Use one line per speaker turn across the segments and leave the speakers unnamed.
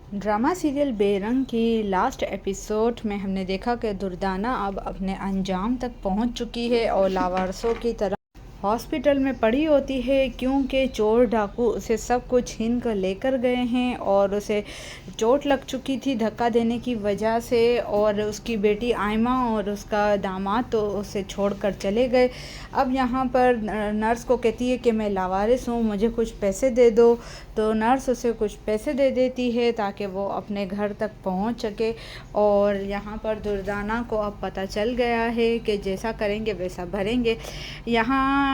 Drama serial बेरंग की last episode में हमने देखा कि दुर्दाना अब अपने अंजाम तक पहुंच चुकी है और लावारसों की तरह हॉस्पिटल में पड़ी होती है, क्योंकि चोर डाकू उसे सब कुछ छीन कर लेकर गए हैं और उसे चोट लग चुकी थी धक्का देने की वजह से। और उसकी बेटी आयमा और उसका दामाद तो उसे छोड़कर चले गए। अब यहाँ पर नर्स को कहती है कि मैं लावारिस हूँ, मुझे कुछ पैसे दे दो। तो नर्स उसे कुछ पैसे दे देती है ताकि वो अपने घर तक पहुँच सके। और यहाँ पर दुर्दाना को अब पता चल गया है कि जैसा करेंगे वैसा भरेंगे। यहाँ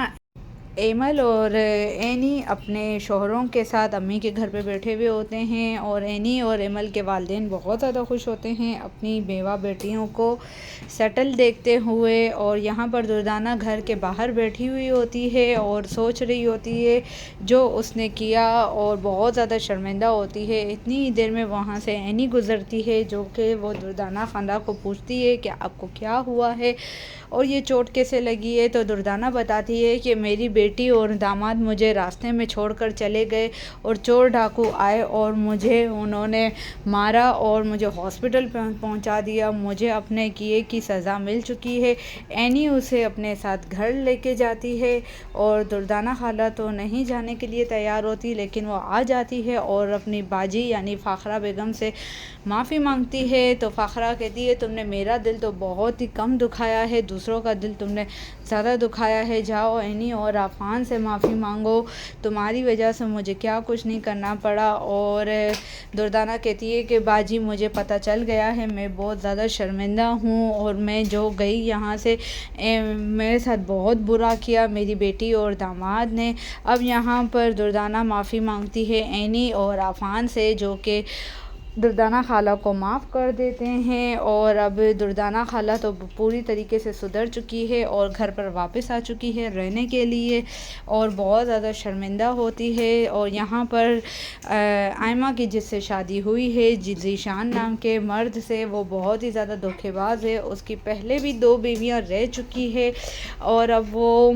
एमल और एनी अपने शोहरों के साथ अम्मी के घर पे बैठे हुए होते हैं और एनी और एमल के वालिदैन बहुत ज़्यादा खुश होते हैं अपनी बेवा बेटियों को सेटल देखते हुए। और यहाँ पर दुर्दाना घर के बाहर बैठी हुई होती है और सोच रही होती है जो उसने किया और बहुत ज़्यादा शर्मिंदा होती है। इतनी देर में वहाँ से एनी गुज़रती है जो कि वो दुर्दाना खानदान को पूछती है कि आपको क्या हुआ है और ये चोट कैसे लगी है। तो दुर्दाना बताती है कि मेरी बेटी और दामाद मुझे रास्ते में छोड़कर चले गए और चोर डाकू आए और मुझे उन्होंने मारा और मुझे हॉस्पिटल पहुंचा दिया। मुझे अपने किए की सज़ा मिल चुकी है। एनी उसे अपने साथ घर लेके जाती है और दुर्दाना खाला तो नहीं जाने के लिए तैयार होती, लेकिन वो आ जाती है और अपनी बाजी यानी फ़ाखरा बेगम से माफ़ी मांगती है। तो फ़ाखरा कहती है तुमने मेरा दिल तो बहुत ही कम दुखाया है, दूसरों का दिल तुमने ज़्यादा दुखाया है। जाओ एनी और आफ़ान से माफ़ी मांगो, तुम्हारी वजह से मुझे क्या कुछ नहीं करना पड़ा। और दुर्दाना कहती है कि बाजी मुझे पता चल गया है, मैं बहुत ज़्यादा शर्मिंदा हूँ और मैं जो गई यहाँ से मेरे साथ बहुत बुरा किया मेरी बेटी और दामाद ने। अब यहाँ पर दुर्दाना माफ़ी मांगती है एनी और आफ़ान से, जो कि दुर्दाना खाला को माफ़ कर देते हैं। और अब दुर्दाना खाला तो पूरी तरीके से सुधर चुकी है और घर पर वापस आ चुकी है रहने के लिए और बहुत ज़्यादा शर्मिंदा होती है। और यहाँ पर आयमा की जिससे शादी हुई है ज़ीशान नाम के मर्द से, वो बहुत ही ज़्यादा धोखेबाज है। उसकी पहले भी 2 बीवियाँ रह चुकी है और अब वो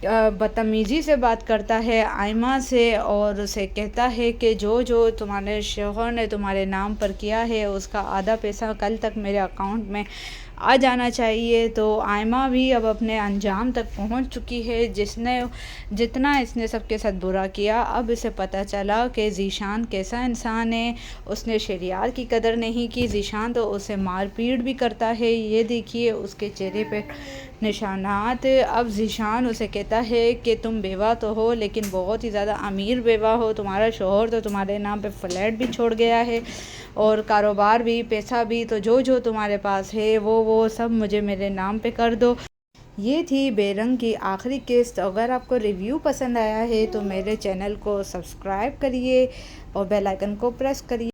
बदतमीज़ी से बात करता है आयमा से और उसे कहता है कि जो जो तुम्हारे शौहर ने तुम्हारे नाम पर किया है उसका आधा पैसा कल तक मेरे अकाउंट में आ जाना चाहिए। तो आयमा भी अब अपने अंजाम तक पहुंच चुकी है। जितना इसने सबके साथ बुरा किया, अब इसे पता चला कि ज़ीशान कैसा इंसान है। उसने शरियार की कदर नहीं की, ज़ीशान तो उसे मार पीट भी करता है। ये देखिए उसके चेहरे पे निशानात। अब ज़ीशान उसे कहता है कि तुम बेवा तो हो लेकिन बहुत ही ज़्यादा अमीर बेवा हो, तुम्हारा शौहर तो तुम्हारे नाम पे फ्लैट भी छोड़ गया है और कारोबार भी, पैसा भी, तो जो जो तुम्हारे पास है वो सब मुझे मेरे नाम पे कर दो। ये थी बेरंग की आखिरी किस्त। अगर आपको रिव्यू पसंद आया है तो मेरे चैनल को सब्सक्राइब करिए और बेल आइकन को प्रेस करिए।